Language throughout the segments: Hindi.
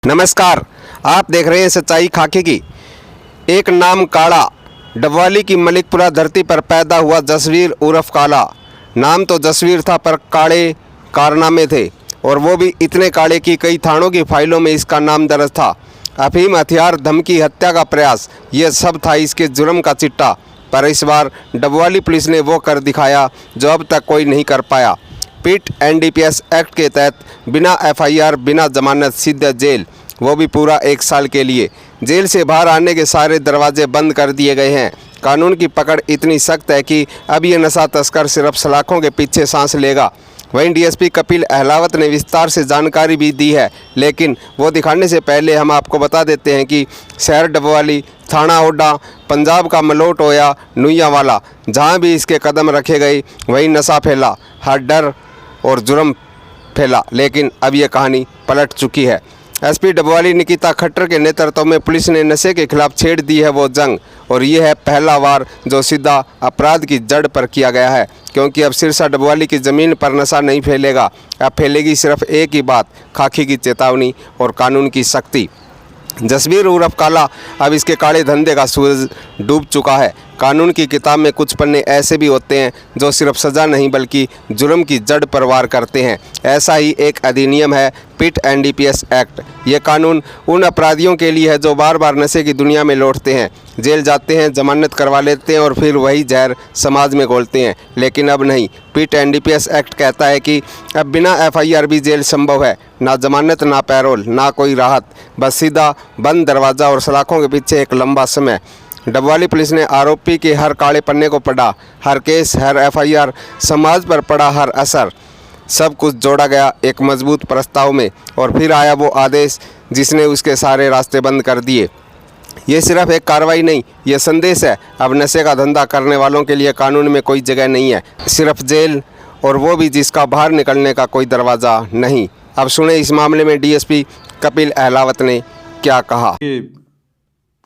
नमस्कार, आप देख रहे हैं सच्चाई खाकी की। एक नाम काला, डबवाली की मलिकपुरा धरती पर पैदा हुआ जसवीर उर्फ काला। नाम तो जसवीर था पर काले कारनामे थे, और वो भी इतने काले कि कई थानों की फाइलों में इसका नाम दर्ज था। अफीम, हथियार, धमकी, हत्या का प्रयास, ये सब था इसके जुर्म का चिट्टा। पर इस बार डबवाली पुलिस ने वो कर दिखाया जो अब तक कोई नहीं कर पाया। पीट एनडीपीएस एक्ट के तहत बिना एफआईआर, बिना जमानत, सीधे जेल, वो भी पूरा 1 साल के लिए। जेल से बाहर आने के सारे दरवाजे बंद कर दिए गए हैं। कानून की पकड़ इतनी सख्त है कि अब ये नशा तस्कर सिर्फ सलाखों के पीछे सांस लेगा। वहीं डीएसपी कपिल अहलावत ने विस्तार से जानकारी भी दी है, लेकिन वो दिखाने से पहले हम आपको बता देते हैं कि शहर डबवाली, थाना ओडा, पंजाब का मलोट हो या नुइयावाला, जहाँ भी इसके कदम रखे गए वहीं नशा फैला, हर डर और जुर्म फैला। लेकिन अब ये कहानी पलट चुकी है। एसपी डबवाली निकिता खट्टर के नेतृत्व में पुलिस ने नशे के खिलाफ छेड़ दी है वो जंग, और ये है पहला वार जो सीधा अपराध की जड़ पर किया गया है। क्योंकि अब सिरसा डबवाली की ज़मीन पर नशा नहीं फैलेगा, अब फैलेगी सिर्फ एक ही बात, खाकी की चेतावनी और कानून की सख्ती। जसवीर उर्फ काला, अब इसके काले धंधे का सूरज डूब चुका है। कानून की किताब में कुछ पन्ने ऐसे भी होते हैं जो सिर्फ सज़ा नहीं बल्कि जुर्म की जड़ पर वार करते हैं। ऐसा ही एक अधिनियम है पीट एनडीपीएस एक्ट। ये कानून उन अपराधियों के लिए है जो बार बार नशे की दुनिया में लौटते हैं, जेल जाते हैं, जमानत करवा लेते हैं और फिर वही जहर समाज में घोलते हैं। लेकिन अब नहीं, पीट एनडीपीएस एक्ट कहता है कि अब बिना एफआईआर भी जेल संभव है। ना जमानत, ना पैरोल, ना कोई राहत, बस सीधा बंद दरवाज़ा और सलाखों के पीछे एक लंबा समय। डबवाली पुलिस ने आरोपी के हर काले पन्ने को पढ़ा, हर केस, हर एफआईआर, समाज पर पड़ा हर असर, सब कुछ जोड़ा गया एक मजबूत प्रस्ताव में। और फिर आया वो आदेश जिसने उसके सारे रास्ते बंद कर दिए। ये सिर्फ एक कार्रवाई नहीं, ये संदेश है, अब नशे का धंधा करने वालों के लिए कानून में कोई जगह नहीं है, सिर्फ जेल, और वो भी जिसका बाहर निकलने का कोई दरवाज़ा नहीं। अब सुने इस मामले में डीएसपी कपिल अहलावत ने क्या कहा।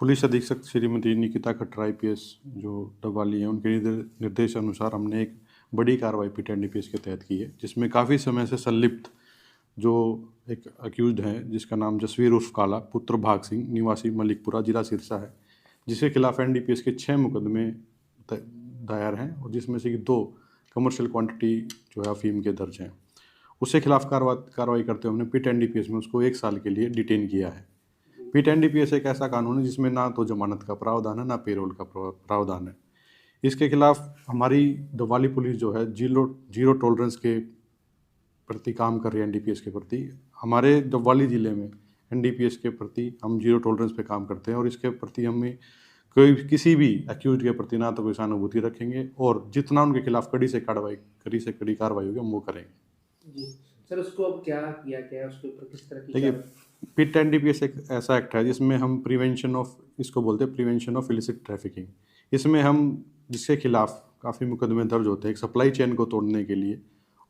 पुलिस अधीक्षक श्रीमती निकिता खट्टर आईपीएस जो डबवाली हैं, उनके निर्देश अनुसार हमने एक बड़ी कार्रवाई पीट एनडीपीएस के तहत की है, जिसमें काफ़ी समय से संलिप्त जो एक अक्यूज्ड हैं, जिसका नाम जसवीर उर्फ काला, पुत्र भाग सिंह, निवासी मलिकपुरा, जिला सिरसा है, जिसके खिलाफ एनडीपीएस के 6 मुकदमे दायर हैं, और जिसमें से कि 2 कमर्शियल क्वांटिटी जो है अफीम के दर्ज हैं। उसके खिलाफ कार्रवाई करते हुए हमने पीट एनडीपीएस में उसको 1 साल के लिए डिटेन किया है। पीट एनडीपीएस एक ऐसा कानून है जिसमें ना तो जमानत का प्रावधान है, ना पेरोल का प्रावधान है। इसके खिलाफ हमारी डबवाली पुलिस जो है जीरो टॉलरेंस के प्रति काम कर रही है। एनडीपीएस के प्रति हमारे डबवाली ज़िले में एनडीपीएस के प्रति हम जीरो टॉलरेंस पे काम करते हैं, और इसके प्रति हमें किसी भी अक्यूज के प्रति ना तो कोई सहानुभूति रखेंगे, और जितना उनके खिलाफ कड़ी से कड़ी कार्रवाई होगी हम वो करेंगे। जी सर, उसको अब क्या किया गया, उसके ऊपर किस तरह की? देखिए, पीट एनडीपीएस एक ऐसा एक्ट है जिसमें हम इसको बोलते हैं प्रिवेंशन ऑफ इलिसिट ट्रैफिकिंग। इसमें हम जिसके खिलाफ काफ़ी मुकदमे दर्ज होते हैं एक सप्लाई चेन को तोड़ने के लिए,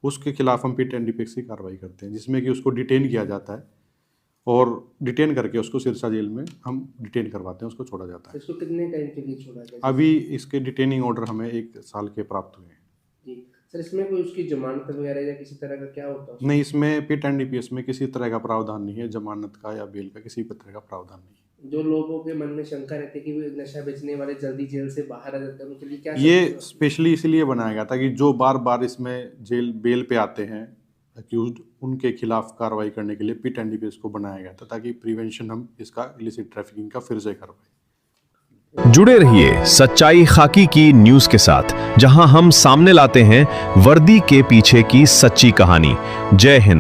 उसके खिलाफ हम पीट एनडीपीएस की कार्रवाई करते हैं, जिसमें कि उसको डिटेन किया जाता है, और डिटेन करके उसको सिरसा जेल में हम डिटेन करवाते हैं, उसको छोड़ा जाता है। इसको कितने टाइम के लिए छोड़ा जाता है? अभी इसके डिटेनिंग ऑर्डर हमें 1 साल के प्राप्त हुए हैं। जी सर, इसमें कोई उसकी जमानत वगैरह या किसी तरह का क्या होता है? नहीं, इसमें पीट एनडीपीएस में किसी तरह का प्रावधान नहीं है, जमानत का या बेल का किसी तरह का प्रावधान नहीं है। जो लोगों के मन में शंका रहती है कि वो नशा बेचने वाले जल्दी जेल से बाहर आ जाते हैं, उनके लिए क्या? ये स्पेशली इसलिए बनाया गया था कि जो बार बार इसमें जेल बेल पे आते हैं अक्यूज्ड, उनके खिलाफ कार्रवाई करने के लिए पीट एनडीपीएस को बनाया गया था, ताकि प्रिवेंशन हम इसका इलिसिट ट्रैफिकिंग का फिर से करवाएं। जुड़े रहिए सच्चाई खाकी की न्यूज के साथ, जहां हम सामने लाते हैं वर्दी के पीछे की सच्ची कहानी। जय हिंद।